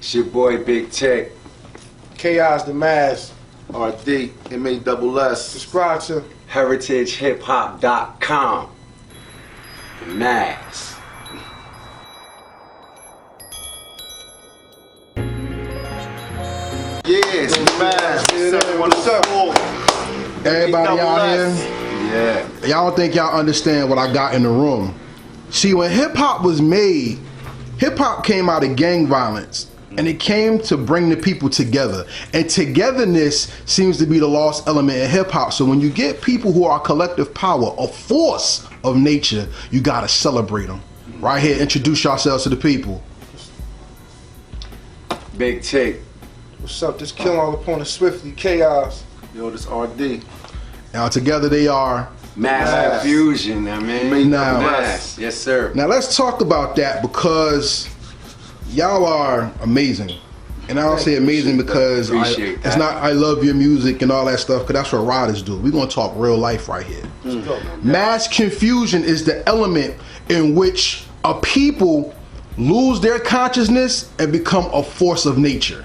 It's your boy Big Tech. K.O.A.S, the M.A.S.S. R.D. M.A.S.S. Subscribe to HeritageHipHop.com. The M.A.S.S. Yes, M.A.S.S. What's up? Everybody out here, Yeah. y'all don't think y'all understand what I got in the room. See, when hip hop was made, hip hop came out of gang violence, and it came to bring the people together. And togetherness seems to be the lost element in hip hop. So when you get people who are collective power, a force of nature, you gotta celebrate them. Right here, introduce yourselves to the people. Big Tech. What's up? Just killing all opponents swiftly. K.O.A.S. Yo, this R.D. Now together they are. M.A.S.S. Confuzion, I mean. Now, M.A.S.S. Yes, sir. Now let's talk about that because y'all are amazing. And I don't say amazing because Appreciate it's that. not I love your music and all that stuff, because that's what riders do. We're going to talk real life right here. Mass confusion is the element in which a people lose their consciousness and become a force of nature.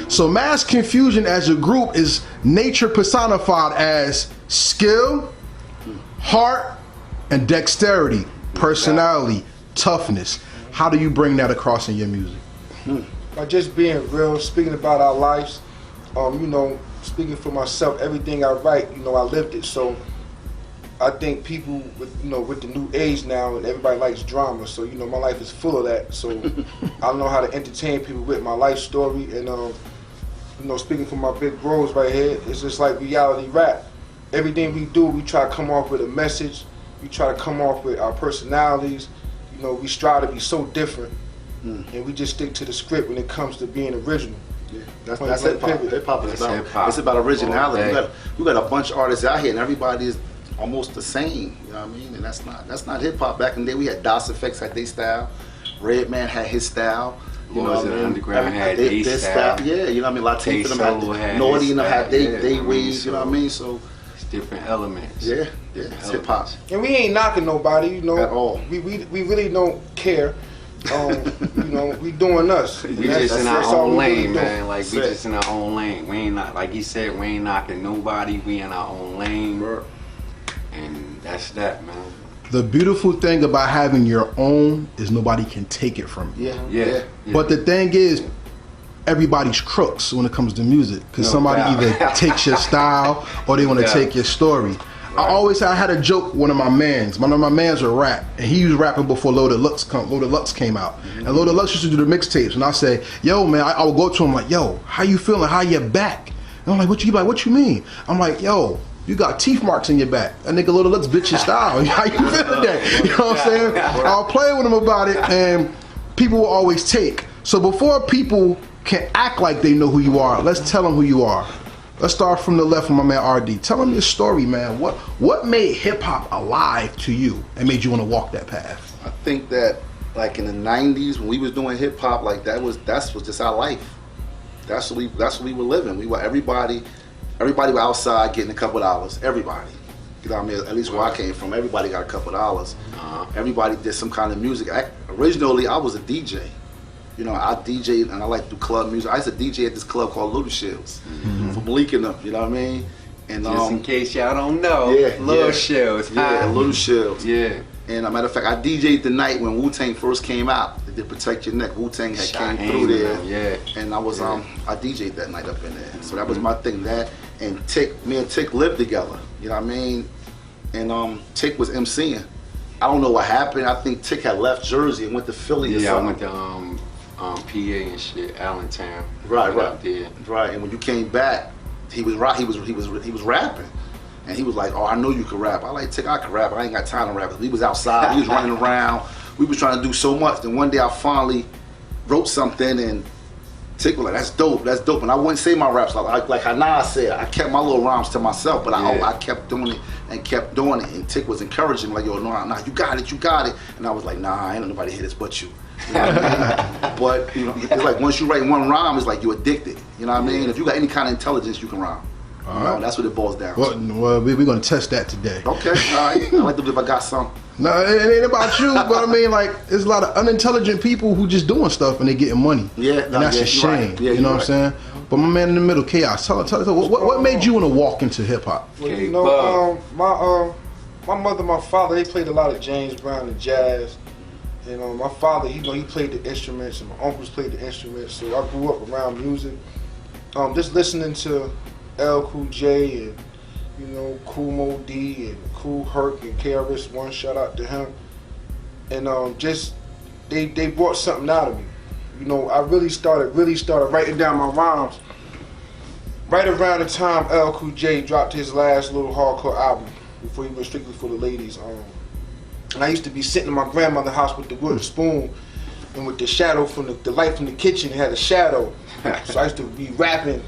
So mass confusion as a group is nature personified as skill, heart, and dexterity, personality, toughness. How do you bring that across in your music? By just being real, speaking about our lives, you know, speaking for myself, everything I write, you know, I lived it. So I think people with, you know, with the new age now, and everybody likes drama. So, you know, my life is full of that. So I know how to entertain people with my life story. And, you know, speaking for my big bros right here, it's just like reality rap. Everything we do, we try to come off with a message. We try to come off with our personalities. You know, we strive to be so different. And we just stick to the script when it comes to being original. Yeah, that's hip hop. Hip hop is That's about, hip-hop. it's about originality. Okay. We got a bunch of artists out here, and everybody is almost the same. You know what I mean? And that's not hip hop. Back in the day, we had DOS Effects had their style. Redman had his style. You know Boys what I in the mean? Underground had their style. Yeah, you know what I mean? Latif and them K.O.A.S had had Naughty his and them had style, they yeah, I mean, ways. You know what I so- mean? So It's different elements. yeah, it's hip hop And we ain't knocking nobody, you know. at all. We really don't care. You know, we doing us. We just in our all own we really lane, do. man. Like we Sick. just in our own lane. We ain't not like he said. We ain't knocking nobody. We in our own lane, and that's that, man. The beautiful thing about having your own is nobody can take it from you. Yeah. But the thing is, everybody's crooks when it comes to music, because No somebody doubt. either takes your style or they want to Yeah. take your story. I had a joke with one of my mans would rap, and he was rapping before Loaded Lux came out. And Loaded Lux used to do the mixtapes, and I say, yo man, I would go to him like, yo, how you feeling? How you back? And I'm like, what you mean? I'm like, yo, you got teeth marks in your back. That nigga Loaded Lux bitch your style. How you feeling that? You know what I'm saying? I'll play with him about it, and people will always take. So before people can act like they know who you are, let's tell them who you are. Let's start from the left with my man RD. Tell him your story, man. What made hip hop alive to you and made you want to walk that path? I think that like in the '90s when we was doing hip hop, like that was just our life. That's what we were living. We were everybody were outside getting a couple dollars. Everybody, you know what I mean? At least where I came from, everybody got a couple dollars. Everybody did some kind of music. Originally, I was a DJ. You know, I DJ'd and I like to do club music. I used to DJ at this club called Little Shields for Malik and them. You know what I mean? And Just in case y'all don't know, Little Shells. Yeah, Little Shields. Yeah. And a matter of fact, I DJ'd the night when Wu-Tang first came out. They did Protect Your Neck. Wu-Tang had came through there. Yeah. And I was I DJ'd that night up in there. So that was my thing. That and me and Tick lived together. You know what I mean? And Tick was MCing. I don't know what happened. I think Tick had left Jersey and went to Philly or Yeah, I something. went to PA and shit, Allentown. Right. There. Right. And when you came back, he was rapping. And he was like, oh, I know you can rap. I like, Tick, I can rap. I ain't got time to rap. We was outside. We was running around. We was trying to do so much. Then one day I finally wrote something and Tick was like, that's dope. And I wouldn't say my raps like how Nas said. I kept my little rhymes to myself, but I kept doing it and kept doing it. And Tick was encouraging me like, yo, nah, you got it. And I was like, nah, ain't nobody hear this but you. You know what I mean? But you know, it's like once you write one rhyme, it's like you're addicted. You know what I mean? If you got any kind of intelligence, you can rhyme. No, that's what it boils down to. Well, we're gonna test that today. Okay, all right. I like to believe I got some. No, it ain't about you, but I mean, like, there's a lot of unintelligent people who just doing stuff and they getting money. Yeah, and that's a shame. Right. Yeah, you know what I'm saying? But my man in the middle, K.O.A.S, tell what made you want to walk into hip hop? Well, you know, my mother, my father, they played a lot of James Brown and jazz. You know, my father, he played the instruments, and my uncles played the instruments. So I grew up around music, just listening to L. Cool J and you know Cool Mo D and Cool Herc and KRS One. Shout out to him. And just they brought something out of me. You know, I really started writing down my rhymes right around the time L. Cool J dropped his last little hardcore album before he went strictly for the ladies. And I used to be sitting in my grandmother's house with the wooden spoon and with the shadow from the light from the kitchen had a shadow. So I used to be rapping,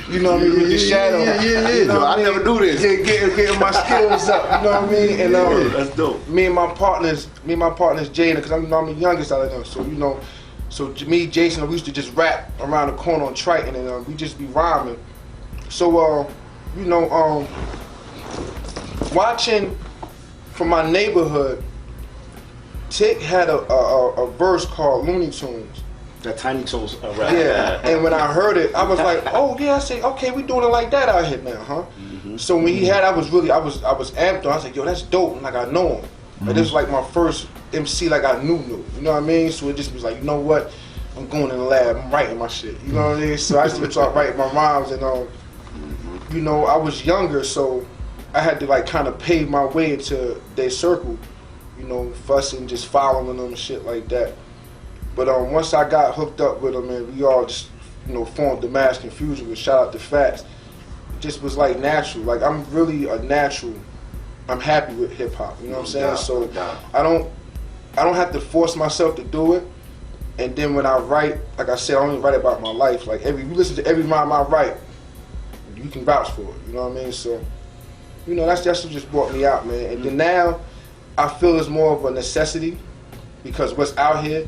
you know what I mean, with the shadow. Yeah. You know I never do this. Getting my skills up, you know what I mean? And that's dope. Me and my partners, Jada, because I'm the youngest out of them. So you know, me, Jason, we used to just rap around the corner on Triton, and we just be rhyming. So you know, watching from my neighborhood, Tick had a verse called Looney Tunes. That Tiny Toes rap. Yeah, and when I heard it, I was like, oh yeah, I say, okay, we doing it like that out here now, huh? Mm-hmm. So when he had, I was amped on. I was like, yo, that's dope, and like I know him. Mm-hmm. Like, this was like my first MC, like I knew, you know what I mean? So it just was like, you know what? I'm going in the lab, I'm writing my shit, you know what I mean? So I just start writing my rhymes, and you know, I was younger, so I had to like kind of pave my way into their circle, you know, fussing, just following them and shit like that. But once I got hooked up with them and we all just, you know, formed the M.A.S.S Confuzion, with shout out to Fats, it just was like natural. Like I'm really a natural. I'm happy with hip hop. You know what I'm saying? So I don't have to force myself to do it. And then when I write, like I said, I only write about my life. Like you listen to every rhyme I write, you can vouch for it. You know what I mean? So, you know, that's what just brought me out, man. And then now, I feel it's more of a necessity because what's out here.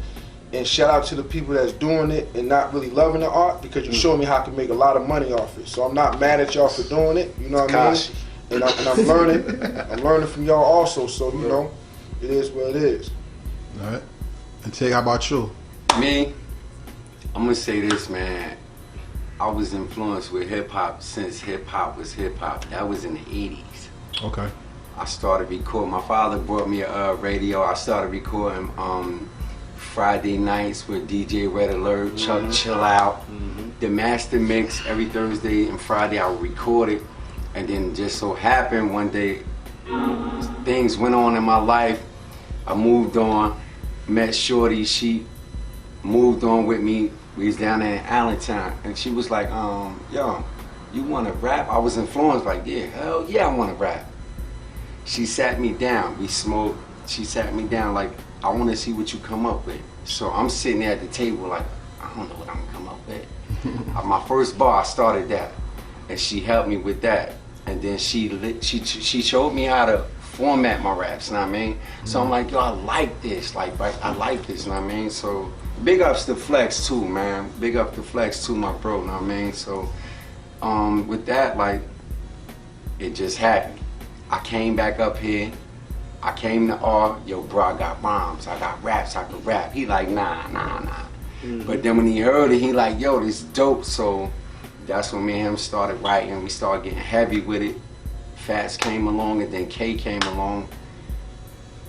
And shout out to the people that's doing it and not really loving the art, because you showed me how I can make a lot of money off it. So I'm not mad at y'all for doing it, you know what I mean? And I'm learning. I'm learning from y'all also, so you know, it is what it is. All right. And Tig, how about you? Me, I'm gonna say this, man. I was influenced with hip hop since hip hop was hip hop. That was in the 80s. Okay. I started recording. My father brought me a radio. I started recording Friday nights with DJ Red Alert, Chuck Chill Out, the Master Mix every Thursday and Friday. I would record it, and then just so happened one day things went on in my life. I moved on, met Shorty. She moved on with me. We was down there in Allentown, and she was like, yo, you want to rap? I was influenced, like, yeah, hell yeah, I want to rap. She sat me down. We smoked. She sat me down like, I want to see what you come up with. So I'm sitting there at the table like, I don't know what I'm gonna come up with. My first bar, I started that, and she helped me with that. And then she showed me how to format my raps, you know what I mean? So I'm like, yo, I like this, like, right? I like this, you know what I mean? So big ups to Flex too, man. Big up to Flex too, my bro, you know what I mean? So with that, like, it just happened. I came back up here. I came to R, yo, bro, I got rhymes, I got raps, I can rap. He like, nah. But then when he heard it, he like, yo, this is dope. So that's when me and him started writing. We started getting heavy with it. Fats came along, and then K came along.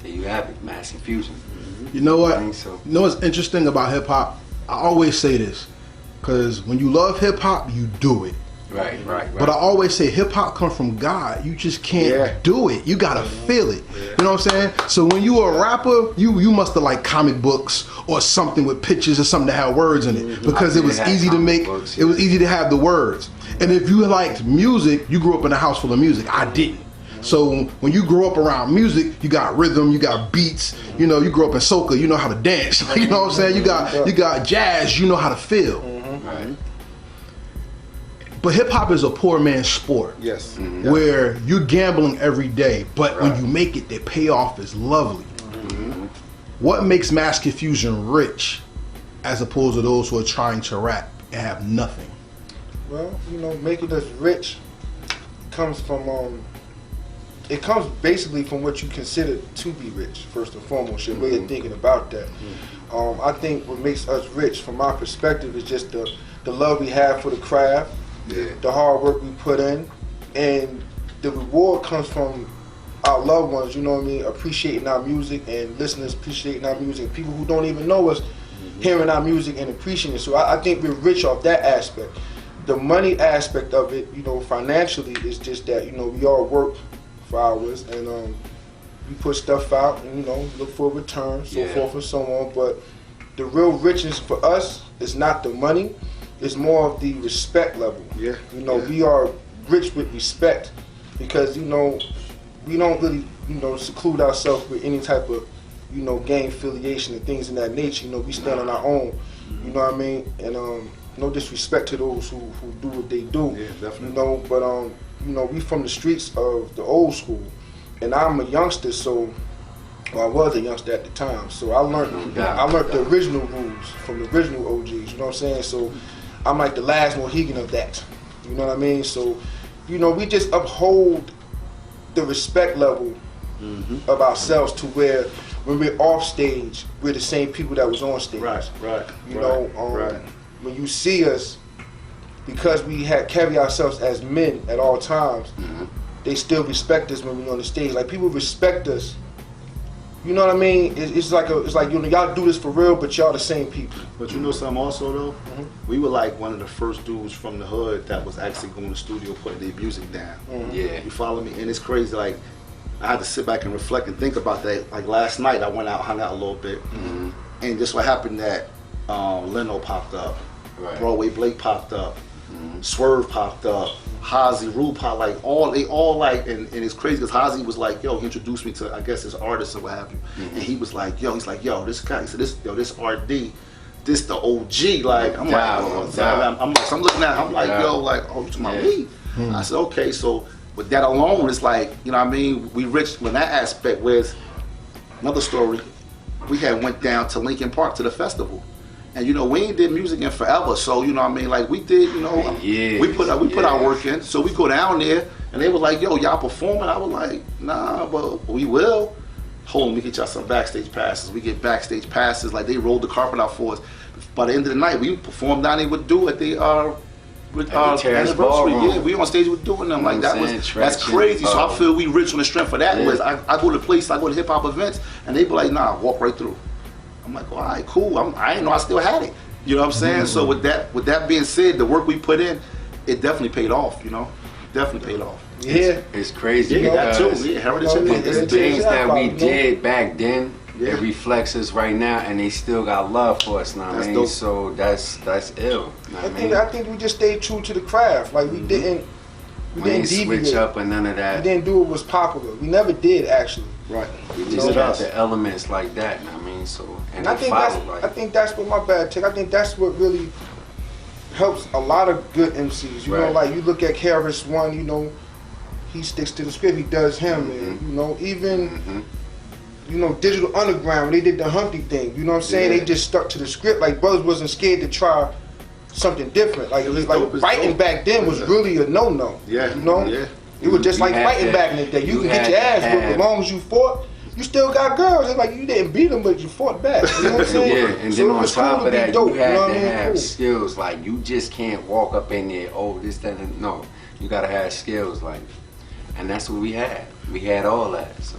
There you have it, M.A.S.S Confuzion. You know what? So. You know what's interesting about hip hop? I always say this, because when you love hip hop, you do it. Right. But I always say hip hop comes from God. You just can't do it. You gotta feel it. You know what I'm saying? So when you a rapper, you must have liked comic books or something with pictures or something that had words in it, because it was easy to make. It was easy to have the words. And if you liked music, you grew up in a house full of music. I didn't. So when you grow up around music, you got rhythm, you got beats. You know, you grew up in soca, you know how to dance. You know what I'm saying? You got jazz, you know how to feel. Right. But hip hop is a poor man's sport. Yes. Where you're gambling every day, but when you make it, the payoff is lovely. What makes M.A.S.S Confuzion rich as opposed to those who are trying to rap and have nothing? Well, you know, making us rich comes from it comes basically from what you consider to be rich, first and foremost, your way of thinking about that. I think what makes us rich, from my perspective, is just the love we have for the craft, the hard work we put in, and the reward comes from our loved ones, you know what I mean, appreciating our music, and listeners appreciating our music, people who don't even know us hearing our music and appreciating it. So I think we're rich off that aspect. The money aspect of it, you know, financially, is just that, you know, we all work for hours, and we put stuff out and, you know, look for a return, so forth and so on. But the real richness for us is not the money, it's more of the respect level. You know, we are rich with respect, because, you know, we don't really, you know, seclude ourselves with any type of, you know, gang affiliation and things in that nature. You know, we stand on our own, you know what I mean? And no disrespect to those who do what they do, you know, but you know, we from the streets of the old school, and I'm a youngster, so, well, I was a youngster at the time, so I learned the original rules from the original OGs, you know what I'm saying? So I'm like the last Mohegan of that, you know what I mean? So, you know, we just uphold the respect level of ourselves, to where when we're off stage, we're the same people that was on stage. You know, when you see us, because we carry ourselves as men at all times, they still respect us when we're on the stage. Like, people respect us. You know what I mean? It's like you know, y'all do this for real, but y'all the same people. But you know something also though? We were like one of the first dudes from the hood that was actually going to the studio putting their music down. You follow me? And it's crazy, like, I had to sit back and reflect and think about that. Like, last night I went out, hung out a little bit, and just what happened that Leno popped up, Broadway Blake popped up, Swerve popped up, Hazy, Rue popped, like, they all like, and it's crazy because Hazy was like, yo, he introduced me to, I guess, this artist or what have you, and he was like, yo, this guy, he said, this RD, this the OG, like, I'm like, so I'm looking at him, I'm like, yo, like, oh, you talking about me? I said, okay, so with that alone, it's like, you know what I mean, we rich when that aspect. Whereas another story, we had went down to Lincoln Park to the festival, and you know, we ain't did music in forever, so you know what I mean, like, we did, you know, we put our work in. So we go down there, and they were like, yo, y'all performing? I was like, nah, but we will. Hold on, we get y'all some backstage passes. We get backstage passes, like, they rolled the carpet out for us. By the end of the night, we performed down there with at the anniversary. Yeah, we on stage with doing them. Like, that's crazy. So I feel we rich on the strength of that. Whereas I go to places, I go to hip hop events, and they be like, nah, walk right through. I'm like, all right, cool. I didn't know I still had it. You know what I'm saying? So with that being said, the work we put in, it definitely paid off. You know, definitely paid off. It's crazy. That too. Heritage. The things that we did back then, it reflects us right now, and they still got love for us now. I mean, so that's ill. I think we just stayed true to the craft. Like, we didn't switch up or none of that. We didn't do what was popular. We never did, actually. We just got the elements like that. I mean, so and I think that's what my bad take. I think that's what really helps a lot of good MCs. You know, like, you look at KRS-One. You know, he sticks to the script. He does him, and you know, even. You know, Digital Underground, when they did the Humpty thing, you know what I'm saying? They just stuck to the script. Like, brothers wasn't scared to try something different. Like, fighting back then was really a no-no. You know? It was just like fighting back in the day. You can get your ass whipped as long as you fought. You still got girls. It's like, you didn't beat them, but you fought back. You know what I'm saying? And then on top of that, you had to have skills. Like, you just can't walk up in there, oh, this, that, and no. You gotta have skills, like, and that's what we had. We had all that, so.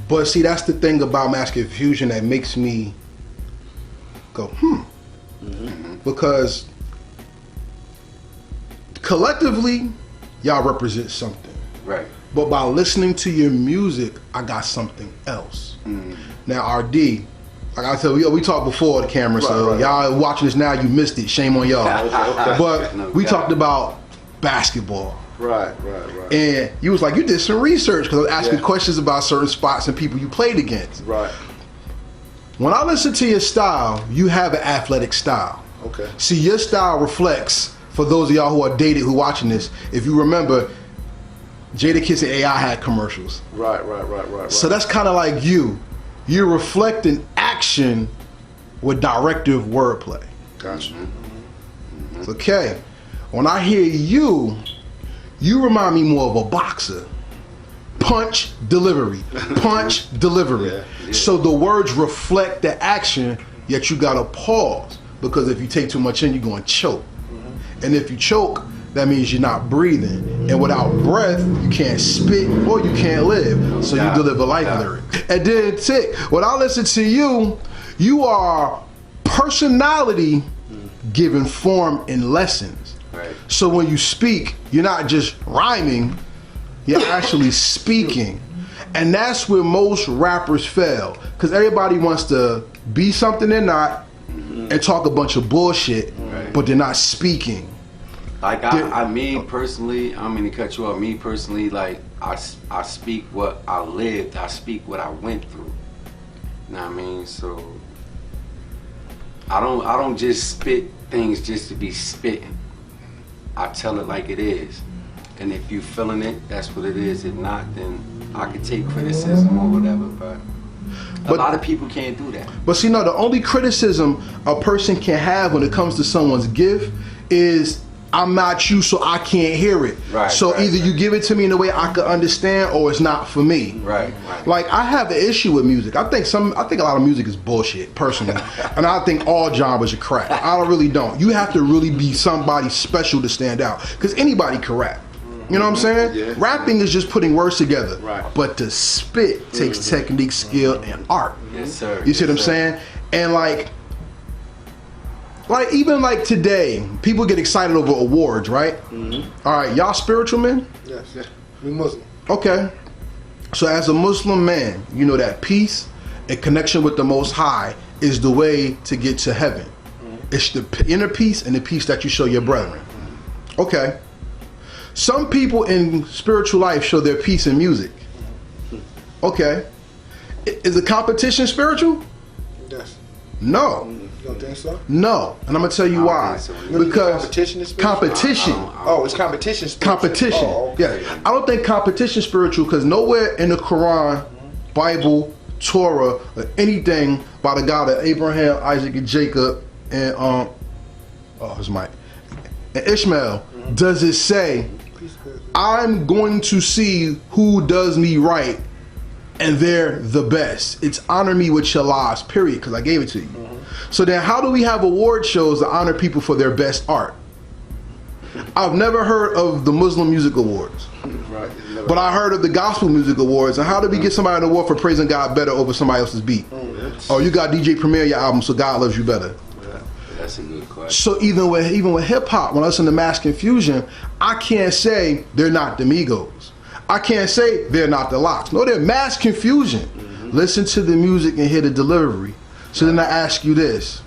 But see, that's the thing about M.A.S.S Confuzion that makes me go, because collectively, y'all represent something. But by listening to your music, I got something else. Now, RD, like I said, we talked before the camera, so y'all watching this now, you missed it. Shame on y'all. But we talked about basketball. And you was like, you did some research, because I was asking questions about certain spots and people you played against. When I listen to your style, you have an athletic style. See, your style reflects, for those of y'all who are dated who watching this, if you remember, Jadakiss and AI had commercials. So that's kind of like you. You're reflecting action with directive wordplay. Gotcha. Okay. When I hear you, You remind me more of a boxer. Punch, delivery. Punch, delivery. Yeah. So the words reflect the action, yet you gotta pause. Because if you take too much in, you're gonna choke. And if you choke, that means you're not breathing. And without breath, you can't spit or you can't live. So you deliver life lyric. And then Tick, when I listen to you, you are personality given form in lessons. Right. So when you speak, you're not just rhyming, you're actually speaking. And that's where most rappers fail. Because everybody wants to be something they're not and talk a bunch of bullshit, but they're not speaking. Like I mean personally, I'm gonna cut you off. Me personally, like I speak what I lived. I speak what I went through. You know what I mean? So I don't just spit things just to be spitting. I tell it like it is. And if you feeling it, that's what it is. If not, then I could take criticism or whatever. But a lot of people can't do that. But see, no, the only criticism a person can have when it comes to someone's gift is, I'm not you, so I can't hear it. Right, so right, either you give it to me in a way I could understand, or it's not for me. Right, right. Like, I have an issue with music. I think a lot of music is bullshit, personally. And I think all genres are crap. I really don't. You have to really be somebody special to stand out. Because anybody can rap. You know what I'm saying? Yeah. Rapping is just putting words together. Right. But to spit takes technique, skill, and art. Yes, sir. You see what I'm saying? And like even like today, people get excited over awards, right? All right, y'all spiritual men? Yes, yeah. We Muslim. Okay. So as a Muslim man, you know that peace and connection with the Most High is the way to get to heaven. It's the inner peace and the peace that you show your brethren. Okay. Some people in spiritual life show their peace in music. Okay. Is the competition spiritual? Yes. No. You don't think so? No. And I'm going to tell you why. think so. You believe Because competition is spiritual? competition. Oh, it's competition spiritual. Competition. Oh, okay. Yeah. I don't think competition is spiritual because nowhere in the Quran, Bible, Torah, or anything by the God of Abraham, Isaac, and Jacob, and his mic, and Ishmael, does it say, I'm going to see who does me right, and they're the best. It's honor me with your lives, period, because I gave it to you. So then how do we have award shows to honor people for their best art? I've never heard of the Muslim Music Awards. Right. But I heard of the Gospel Music Awards. And how did we get somebody an award for praising God better over somebody else's beat? Oh, you got DJ Premier your album, so God loves you better. That's a good question. So even with hip hop, when I listen to M.A.S.S. Confuzion, I can't say they're not the Migos. I can't say they're not the Locks. No, they're M.A.S.S. Confuzion. Listen to the music and hear the delivery. So then I ask you this.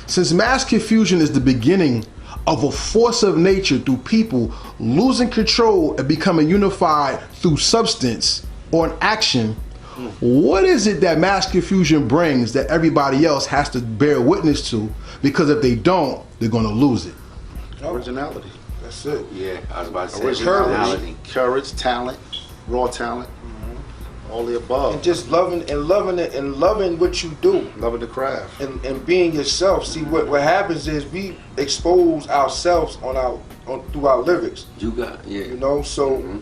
Since M.A.S.S. Confuzion is the beginning of a force of nature through people losing control and becoming unified through substance or an action, what is it that M.A.S.S. Confuzion brings that everybody else has to bear witness to? Because if they don't, they're going to lose it. Originality. That's it. Yeah, I was about to say Originality. originality. Courage, talent, raw talent, all the above. And just loving it and loving what you do. Loving the craft. And being yourself. See, what happens is we expose ourselves through our lyrics. You got, yeah. You know, so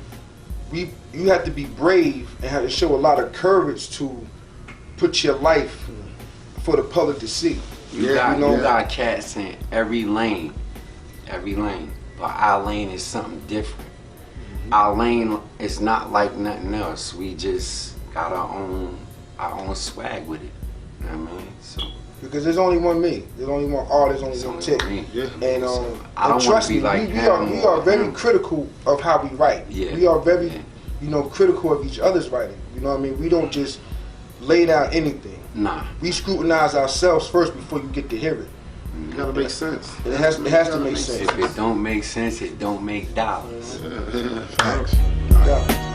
you have to be brave and have to show a lot of courage to put your life for the public to see. You got cats in every lane. But our lane is something different. Our lane is not like nothing else. We just got our own swag with it. You know what I mean? So Because there's only one me. There's only one artist, only one Tick. Yeah. And I don't trust wanna be me, like we him are or very him. critical of how we write. Yeah. We are very, Yeah. critical of each other's writing. You know what I mean? We don't just lay down anything. Nah. We scrutinize ourselves first before you get to hear it. It gotta make sense. It has to make sense. If it don't make sense, it don't make dollars. Facts. Yeah.